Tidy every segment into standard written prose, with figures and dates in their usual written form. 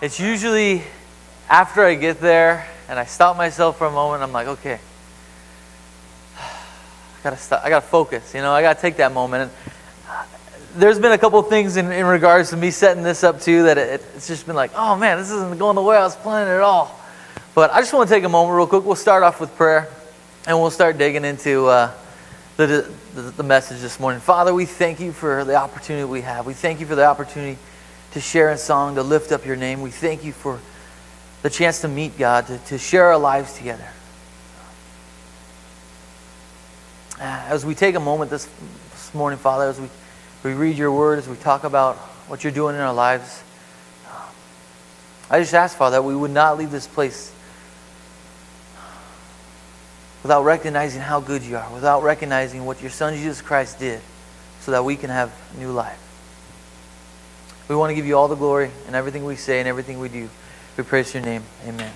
It's usually after I get there and I stop myself for a moment, I'm like, okay, I gotta focus, I gotta take that moment. And there's been a couple of things in regards to me setting this up too that it's just been like, oh man, this isn't going the way I was planning at all. But I just want to take a moment real quick. We'll start off with prayer and we'll start digging into the message this morning. Father, we thank you for the opportunity we have. We thank you for the opportunity to share in song, to lift up your name. We thank you for the chance to meet God, to share our lives together. As we take a moment this morning, Father, as we read your word, as we talk about what you're doing in our lives, I just ask, Father, that we would not leave this place without recognizing how good you are, without recognizing what your Son Jesus Christ did so that we can have new life. We want to give you all the glory in everything we say and everything we do. We praise your name. Amen.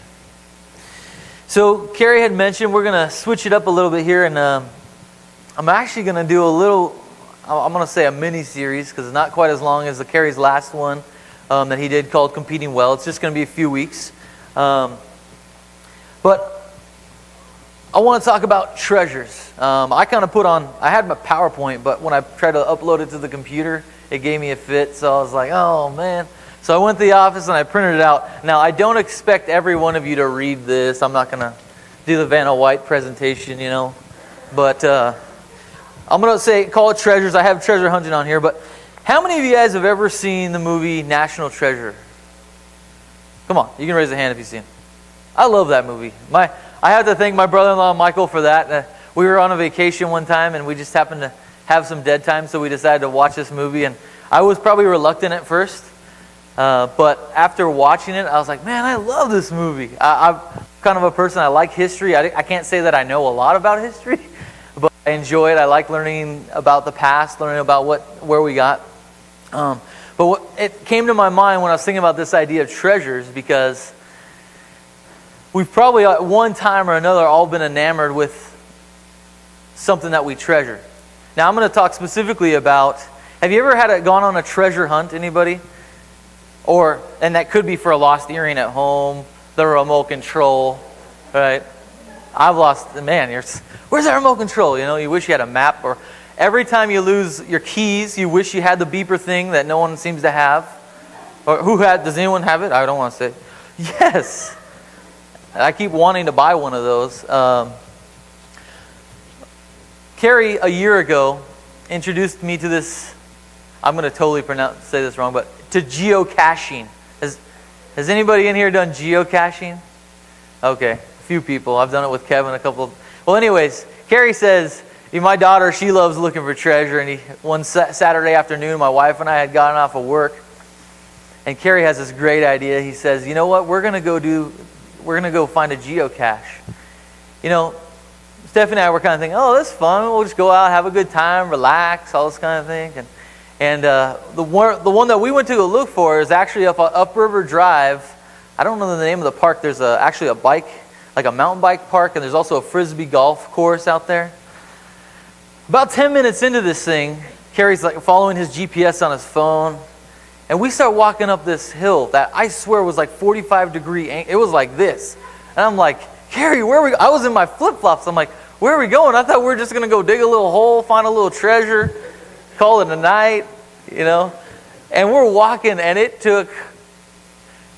So Carrie had mentioned we're going to switch it up a little bit here, and I'm actually going to do I'm going to say a mini-series because it's not quite as long as Carrie's last one that he did called Competing Well. It's just going to be a few weeks. But I want to talk about treasures. I had my PowerPoint, but when I tried to upload it to the computer, it gave me a fit, so I was like, oh man. So I went to the office and I printed it out. Now, I don't expect every one of you to read this. I'm not going to do the Vanna White presentation, But I'm going to call it treasures. I have treasure hunting on here, but how many of you guys have ever seen the movie National Treasure? Come on, you can raise a hand if you've seen it. I love that movie. I have to thank my brother-in-law Michael for that. We were on a vacation one time and we just happened to have some dead time, so we decided to watch this movie. And I was probably reluctant at first, but after watching it, I was like, man, I love this movie. I'm kind of a person, I like history. I can't say that I know a lot about history, but I enjoy it. I like learning about the past, learning about where we got. But it came to my mind when I was thinking about this idea of treasures, because we've probably at one time or another all been enamored with something that we treasure. Now I'm going to talk specifically about, have you ever gone on a treasure hunt, anybody? And that could be for a lost earring at home, the remote control, right? I've lost, where's that remote control? You wish you had a map, or every time you lose your keys, you wish you had the beeper thing that no one seems to have. Or does anyone have it? I don't want to say. Yes. I keep wanting to buy one of those. Carrie, a year ago, introduced me to this, I'm going to totally say this wrong, but to geocaching. Has anybody in here done geocaching? Okay, a few people. I've done it with Kevin, a couple of... Well, anyways, Carrie says, my daughter, she loves looking for treasure, and one Saturday afternoon, my wife and I had gotten off of work, and Carrie has this great idea. He says, you know what, we're going to go find a geocache. Stephanie and I were kind of thinking, oh, that's fun. We'll just go out, have a good time, relax, all this kind of thing. And the one that we went to go look for is actually up Upriver Drive. I don't know the name of the park. There's actually a bike, like a mountain bike park, and there's also a Frisbee golf course out there. About 10 minutes into this thing, Carrie's like following his GPS on his phone, and we start walking up this hill that I swear was like 45-degree angle. It was like this. And I'm like, Carrie, where are we? I was in my flip-flops. I'm like, where are we going? I thought we were just going to go dig a little hole, find a little treasure, call it a night, And we're walking, and it took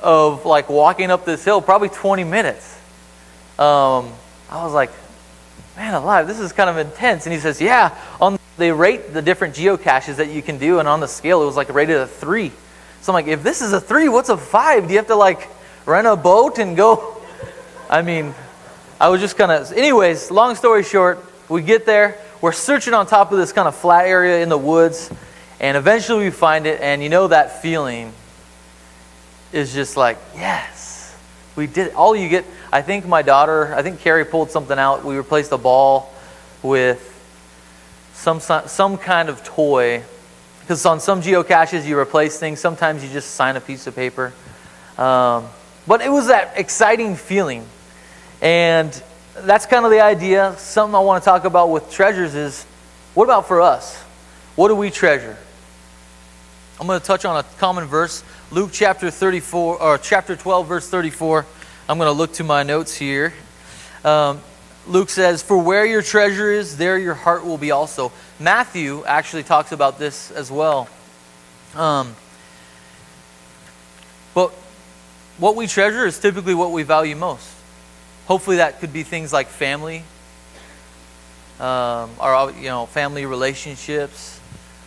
walking up this hill probably 20 minutes. I was like, man alive, this is kind of intense. And he says, yeah, they rate the different geocaches that you can do, and on the scale it was rated a 3. So I'm like, if this is a 3, what's a 5? Do you have to rent a boat and go? I was just kind of... Anyways, long story short, we get there. We're searching on top of this kind of flat area in the woods. And eventually we find it. And that feeling is just like, yes, we did it. All you get... I think Carrie pulled something out. We replaced a ball with some kind of toy. Because on some geocaches you replace things. Sometimes you just sign a piece of paper. But it was that exciting feeling. And that's kind of the idea. Something I want to talk about with treasures is, what about for us? What do we treasure? I'm going to touch on a common verse. Luke chapter 34, or chapter 12, verse 34. I'm going to look to my notes here. Luke says, "For where your treasure is, there your heart will be also." Matthew actually talks about this as well. But what we treasure is typically what we value most. Hopefully that could be things like family, or family relationships.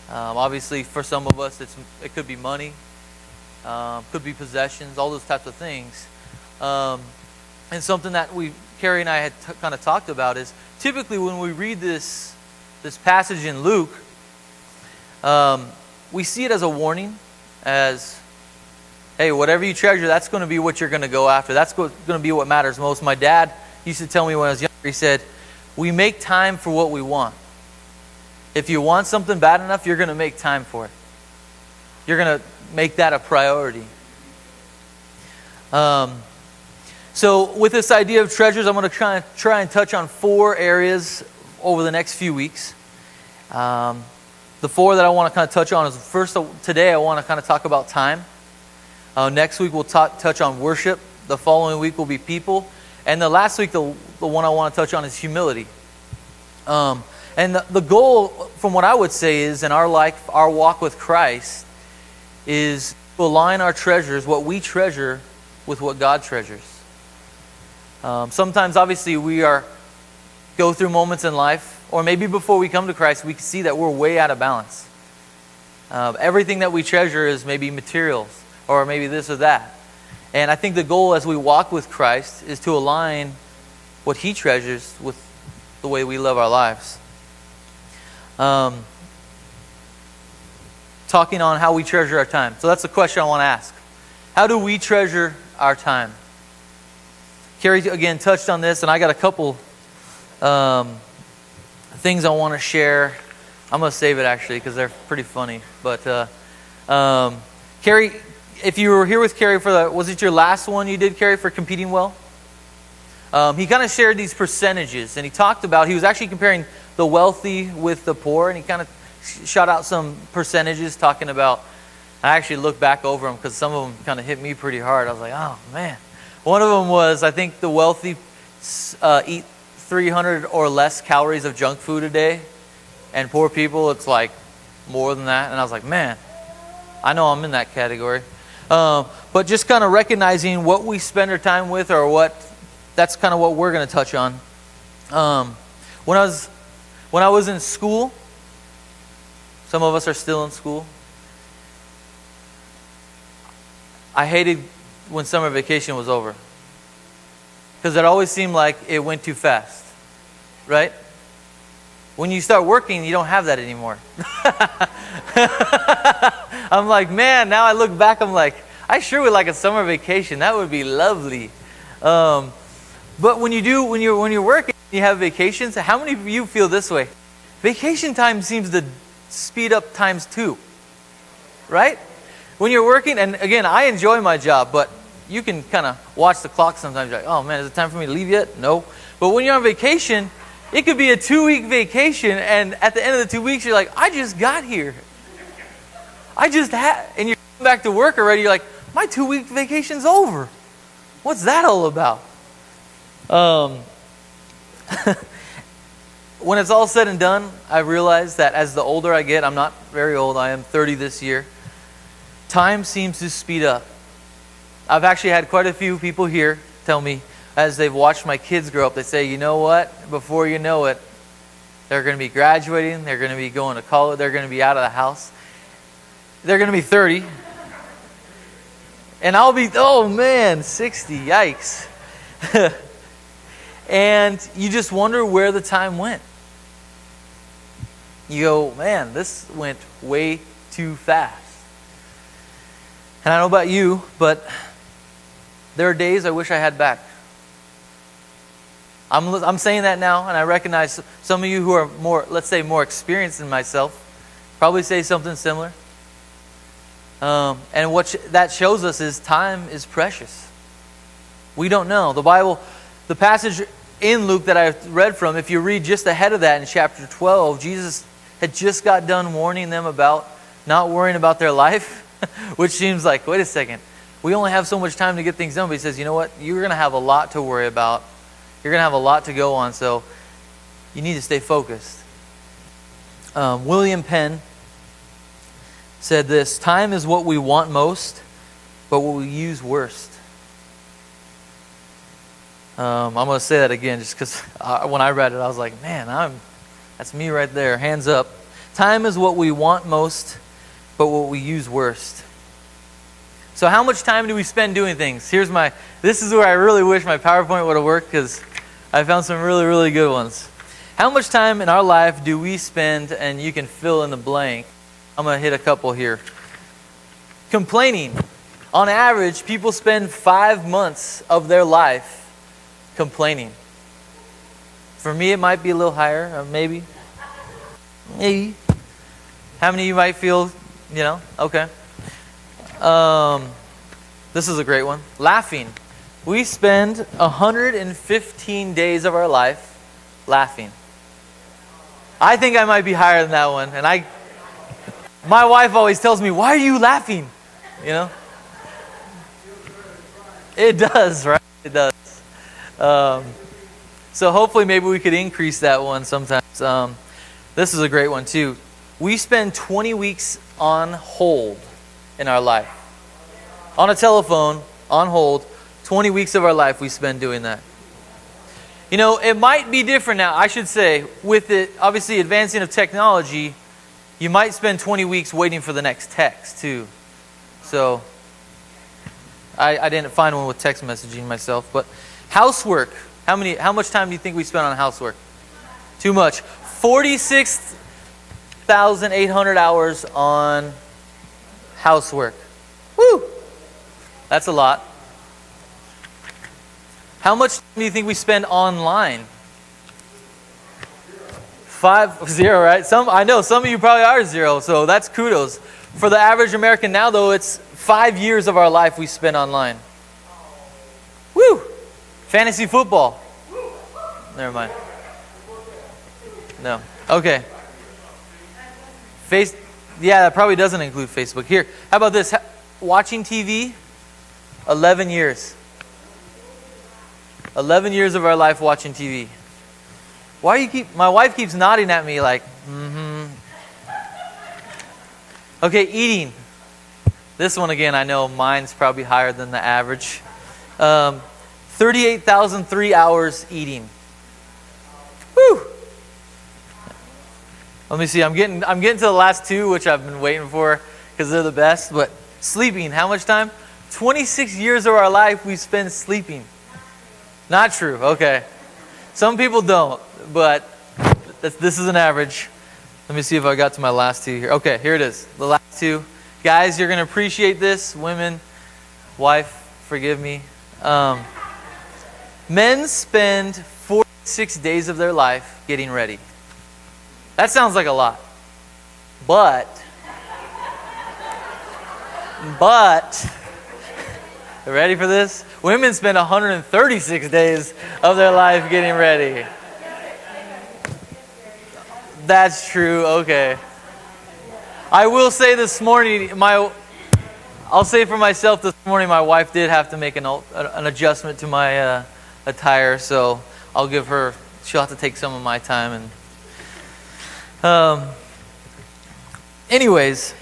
Obviously for some of us it could be money, could be possessions, all those types of things. And something that Carrie and I had kind of talked about is typically when we read this passage in Luke, we see it as a warning, as, hey, whatever you treasure, that's going to be what you're going to go after. That's going to be what matters most. My dad used to tell me when I was younger, he said, we make time for what we want. If you want something bad enough, you're going to make time for it. You're going to make that a priority. So with this idea of treasures, I'm going to try and touch on 4 areas over the next few weeks. The 4 that I want to kind of touch on is, first, today I want to kind of talk about time. Next week we'll touch on worship. The following week will be people. And the last week, the one I want to touch on is humility. And the goal, from what I would say, is in our life, our walk with Christ, is to align our treasures, what we treasure, with what God treasures. Sometimes, obviously, we go through moments in life, or maybe before we come to Christ, we can see that we're way out of balance. Everything that we treasure is maybe materials, or maybe this or that. And I think the goal as we walk with Christ is to align what He treasures with the way we live our lives. Talking on how we treasure our time. So that's the question I want to ask. How do we treasure our time? Carrie, again, touched on this, and I got a couple things I want to share. I'm going to save it, actually, because they're pretty funny. But Carrie, if you were here with Carrie was it your last one you did, Carrie, for Competing Well? He kind of shared these percentages, and he was actually comparing the wealthy with the poor, and he kind of shot out some percentages talking about, I actually looked back over them because some of them kind of hit me pretty hard. I was like, oh man. One of them was, I think the wealthy eat 300 or less calories of junk food a day, and poor people, it's like more than that. And I was like, man, I know I'm in that category. But just kind of recognizing what we spend our time with, or that's kind of what we're going to touch on. When I was in school, some of us are still in school, I hated when summer vacation was over, because it always seemed like it went too fast, right? When you start working, you don't have that anymore. I'm like, man, now I look back, I'm like, I sure would like a summer vacation. That would be lovely. But when you're working, you have vacations. How many of you feel this way? Vacation time seems to speed up times 2, right? When you're working, and again, I enjoy my job, but you can kind of watch the clock sometimes. You're like, oh man, is it time for me to leave yet? No. But when you're on vacation, it could be a 2-week vacation, and at the end of the 2 weeks, you're like, I just got here. And you're coming back to work already. You're like, my 2-week vacation's over. What's that all about? When it's all said and done, I realize that as the older I get, I'm not very old, I am 30 this year, time seems to speed up. I've actually had quite a few people here tell me, as they've watched my kids grow up, they say, you know what, before you know it, they're going to be graduating, they're going to be going to college, they're going to be out of the house, they're going to be 30, and I'll be, oh man, 60, yikes. And you just wonder where the time went. You go, man, this went way too fast. And I don't know about you, but there are days I wish I had back. I'm saying that now, and I recognize some of you who are more, let's say, more experienced than myself, probably say something similar. And what that shows us is time is precious. We don't know. The passage in Luke that I read from, if you read just ahead of that in chapter 12, Jesus had just got done warning them about not worrying about their life. which seems like, wait a second, we only have so much time to get things done. But he says, you know what? You're going to have a lot to worry about. You're going to have a lot to go on, so you need to stay focused. William Penn said this: time is what we want most, but what we use worst. I'm going to say that again just because when I read it, I was like, man, that's me right there. Hands up. Time is what we want most, but what we use worst. So how much time do we spend doing things? This is where I really wish my PowerPoint would have worked, because I found some really, really good ones. How much time in our life do we spend, and you can fill in the blank. I'm going to hit a couple here. Complaining. On average, people spend 5 months of their life complaining. For me, it might be a little higher, or maybe. How many of you might feel, okay. This is a great one. Laughing. We spend 115 days of our life laughing. I think I might be higher than that one. And my wife always tells me, why are you laughing? It does, right? It does. So hopefully maybe we could increase that one sometimes. This is a great one too. We spend 20 weeks on hold in our life. On a telephone, on hold, 20 weeks of our life we spend doing that. It might be different now, I should say, with it obviously advancing of technology, you might spend 20 weeks waiting for the next text too. So, I didn't find one with text messaging myself, but housework. How much time do you think we spend on housework? Too much. 46,800 hours on housework. Woo! That's a lot. How much do you think we spend online? 0, right? I know some of you probably are 0, so that's kudos. For the average American now, though, it's 5 years of our life we spend online. Woo! Fantasy football. Never mind. No. Okay. That probably doesn't include Facebook. Here, how about this? Watching TV, 11 years. 11 years of our life watching TV. My wife keeps nodding at me like, mm-hmm. Okay, eating. This one again, I know mine's probably higher than the average. 38,003 hours eating. Woo! Let me see, I'm getting to the last two, which I've been waiting for because they're the best. But sleeping, how much time? 26 years of our life we spend sleeping. Not true, okay. Some people don't, but this is an average. Let me see if I got to my last two here. Okay, here it is, the last two. Guys, you're going to appreciate this. Women, wife, forgive me. Men spend 46 days of their life getting ready. That sounds like a lot. But, you ready for this? Women spend 136 days of their life getting ready. That's true, okay. I will say this morning, I'll say for myself this morning, my wife did have to make an adjustment to my attire, so I'll give her, she'll have to take some of my time. And anyways,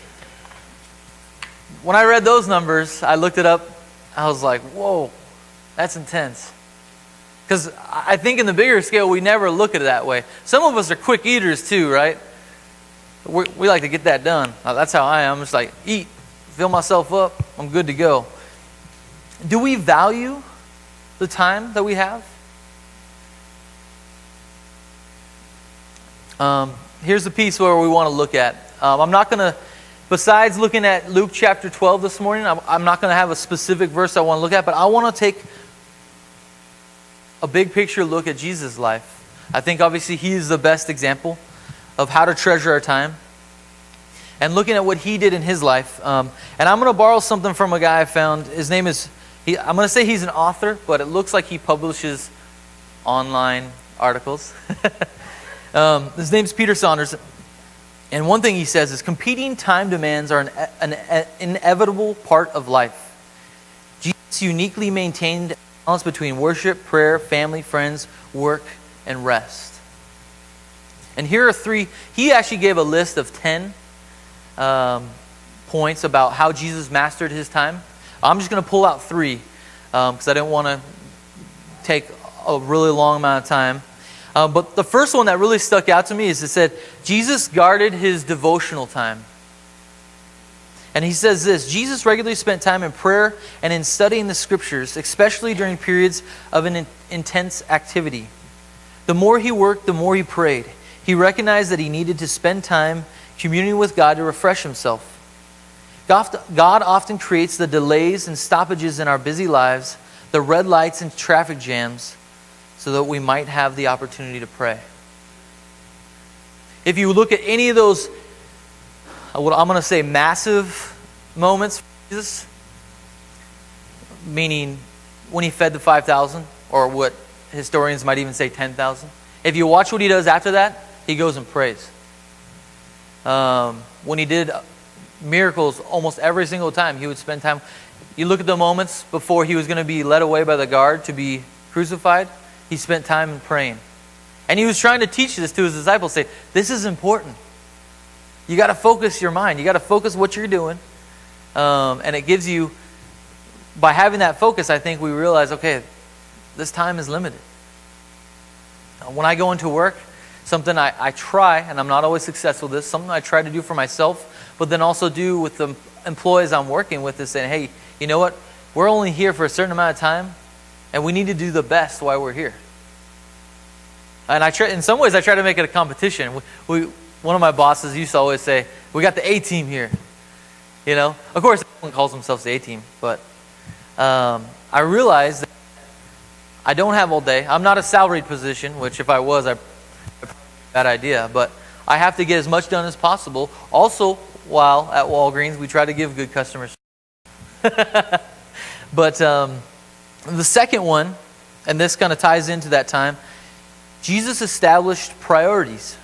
when I read those numbers, I looked it up, I was like, whoa, that's intense. Because I think in the bigger scale, we never look at it that way. Some of us are quick eaters too, right? We like to get that done. That's how I am. I'm just like, eat, fill myself up, I'm good to go. Do we value the time that we have? Here's the piece where we want to look at. I'm not going to, besides looking at Luke chapter 12 this morning, I'm not going to have a specific verse I want to look at, but I want to take a big picture look at Jesus' life. I think obviously he is the best example of how to treasure our time. And looking at what he did in his life. And I'm going to borrow something from a guy I found. His name is, I'm going to say he's an author, but it looks like he publishes online articles. His name's Peter Saunders. And one thing he says is competing time demands are an inevitable part of life. Jesus uniquely maintained a balance between worship, prayer, family, friends, work, and rest. And here are 3. He actually gave a list of 10 points about how Jesus mastered his time. I'm just going to pull out 3 because I didn't want to take a really long amount of time. But the first one that really stuck out to me is it said, Jesus guarded his devotional time. And he says this, Jesus regularly spent time in prayer and in studying the scriptures, especially during periods of an intense activity. The more he worked, the more he prayed. He recognized that he needed to spend time communing with God to refresh himself. God often creates the delays and stoppages in our busy lives, the red lights and traffic jams, so that we might have the opportunity to pray. If you look at any of those, what I'm going to say, massive moments for Jesus, meaning when he fed the 5,000, or what historians might even say 10,000. If you watch what he does after that, he goes and prays. When he did miracles almost every single time, he would spend time. You look at the moments before he was going to be led away by the guard to be crucified, he spent time in praying. And he was trying to teach this to his disciples, say, this is important. You got to focus your mind. You got to focus what you're doing. And it gives you, by having that focus, I think we realize, okay, this time is limited. When I go into work, something I try, and I'm not always successful with this, something I try to do for myself, but then also do with the employees I'm working with is saying, hey, you know what? We're only here for a certain amount of time, and we need to do the best while we're here. And in some ways, I try to make it a competition. One of my bosses used to always say, we got the A-team here. You know? Of course, everyone calls themselves the A-team, but I realized that I don't have all day. I'm not a salaried position, which if I was, I'd probably be a bad idea. But I have to get as much done as possible. Also, while at Walgreens, we try to give good customer service. But the second one, and this kind of ties into that time, Jesus established priorities.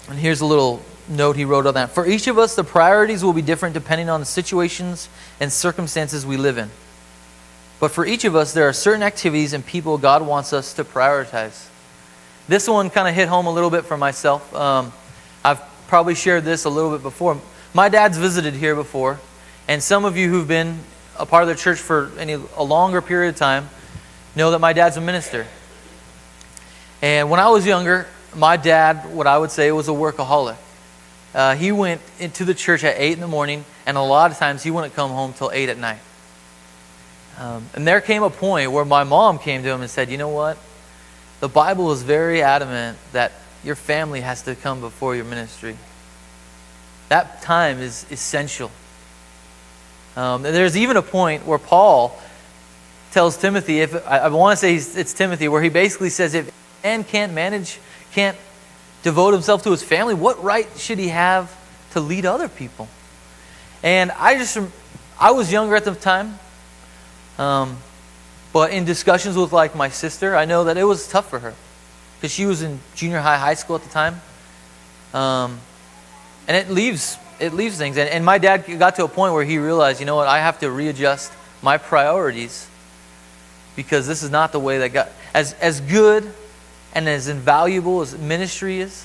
And here's a little note he wrote on that. For each of us, the priorities will be different depending on the situations and circumstances we live in. But for each of us, there are certain activities and people God wants us to prioritize. This one kind of hit home a little bit for myself. I've probably shared this a little bit before. My dad's visited here before, and some of you who've been a part of the church for a longer period of time know that my dad's a minister. And when I was younger, my dad, what I would say, was a workaholic. He went into the church at 8 in the morning, and a lot of times he wouldn't come home till 8 at night. And there came a point where my mom came to him and said, you know what? The Bible is very adamant that your family has to come before your ministry. That time is essential. There's even a point where Paul tells Timothy, I want to say it's Timothy, where he basically says if a man can't devote himself to his family, what right should he have to lead other people? And I was younger at the time, but in discussions with like my sister, I know that it was tough for her because she was in junior high school at the time, and it leaves things. And my dad got to a point where he realized, you know what, I have to readjust my priorities because this is not the way that God, as good and as invaluable as ministry is,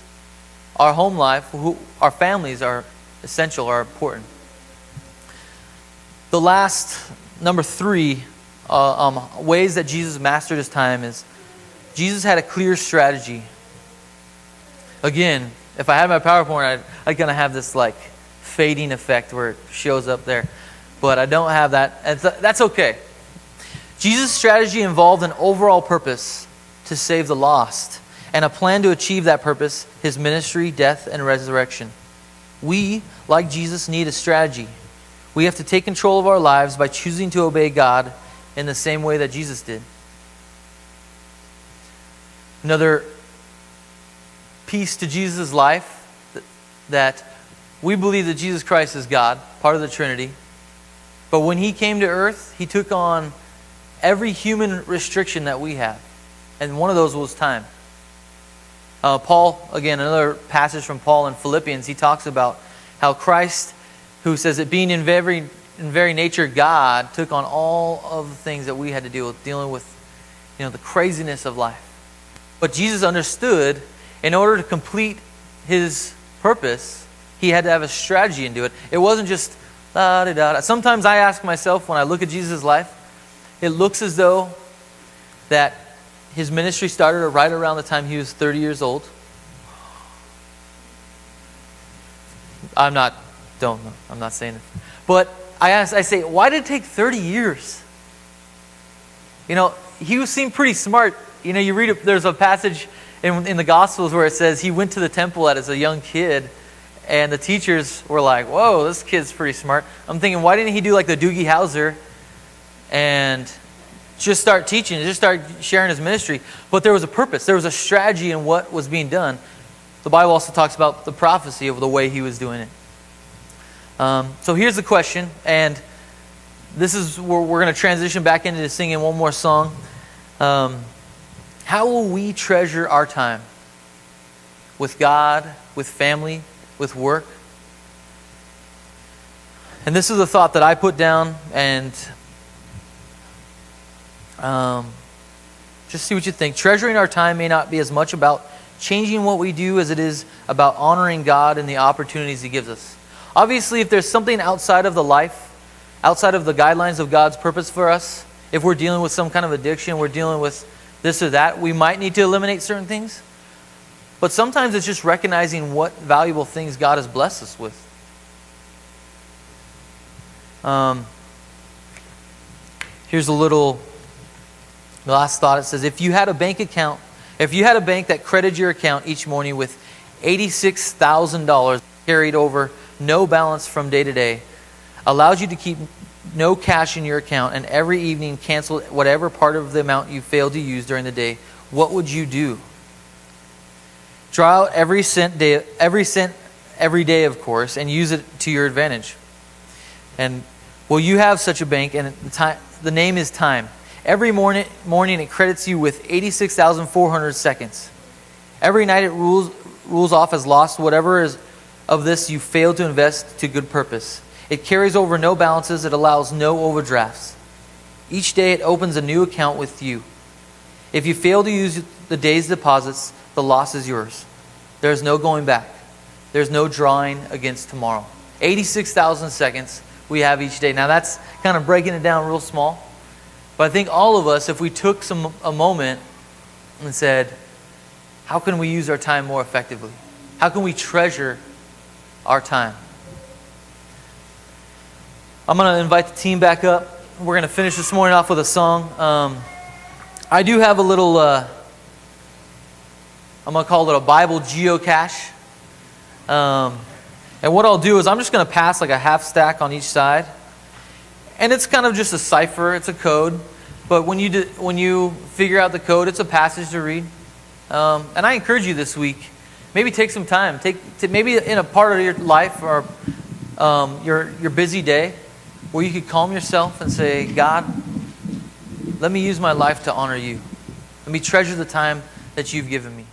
our home life, our families are essential, are important. The last, number 3, ways that Jesus mastered his time is Jesus had a clear strategy. Again, if I had my PowerPoint, I'd kind of have this like fading effect where it shows up there. But I don't have that. And that's okay. Jesus' strategy involved an overall purpose to save the lost and a plan to achieve that purpose, his ministry, death, and resurrection. We, like Jesus, need a strategy. We have to take control of our lives by choosing to obey God in the same way that Jesus did. Another piece to Jesus' life, that we believe that Jesus Christ is God, part of the Trinity. But when he came to earth, he took on every human restriction that we have. And one of those was time. Paul, again, another passage from Paul in Philippians, he talks about how Christ, who says that being in very nature God, took on all of the things that we had to deal with, dealing with the craziness of life. But Jesus understood, in order to complete his purpose, he had to have a strategy and do it. It wasn't just da-da-da. Sometimes I ask myself, when I look at Jesus' life, it looks as though that his ministry started right around the time he was 30 years old. I'm not saying it. But I say, why did it take 30 years? He seemed pretty smart. You read it, there's a passage in the Gospels where it says he went to the temple as a young kid, and the teachers were like, whoa, this kid's pretty smart. I'm thinking, why didn't he do like the Doogie Howser and just start teaching, just start sharing his ministry? But there was a purpose. There was a strategy in what was being done. The Bible also talks about the prophecy of the way he was doing it. So here's the question, and this is where we're going to transition back into singing one more song. How will we treasure our time with God, with family, with work? And this is a thought that I put down, and just see what you think. Treasuring our time may not be as much about changing what we do as it is about honoring God and the opportunities he gives us. Obviously, if there's something outside of the life, outside of the guidelines of God's purpose for us, if we're dealing with some kind of addiction, we're dealing with this or that, we might need to eliminate certain things. But sometimes it's just recognizing what valuable things God has blessed us with. Here's the last thought. It says, if you had a bank that credited your account each morning with $86,000 carried over, no balance from day to day, allows you to keep no cash in your account, and every evening cancel whatever part of the amount you failed to use during the day, what would you do? Draw out every cent every day, of course, and use it to your advantage. And you have such a bank, and the name is time. Every morning it credits you with 86,400 seconds. Every night it rules off as lost whatever is of this you failed to invest to good purpose. It carries over no balances. It allows no overdrafts. Each day it opens a new account with you. If you fail to use the day's deposits, the loss is yours. There's no going back. There's no drawing against tomorrow. 86,000 seconds we have each day. Now that's kind of breaking it down real small. But I think all of us, if we took a moment and said, how can we use our time more effectively? How can we treasure our time? I'm going to invite the team back up. We're going to finish this morning off with a song. I do have a little, I'm going to call it a Bible geocache. And what I'll do is I'm just going to pass like a half stack on each side. And it's kind of just a cipher, it's a code. But when you figure out the code, it's a passage to read. And I encourage you this week, maybe take some time. Maybe in a part of your life or your busy day where you could calm yourself and say, God, let me use my life to honor you. Let me treasure the time that you've given me.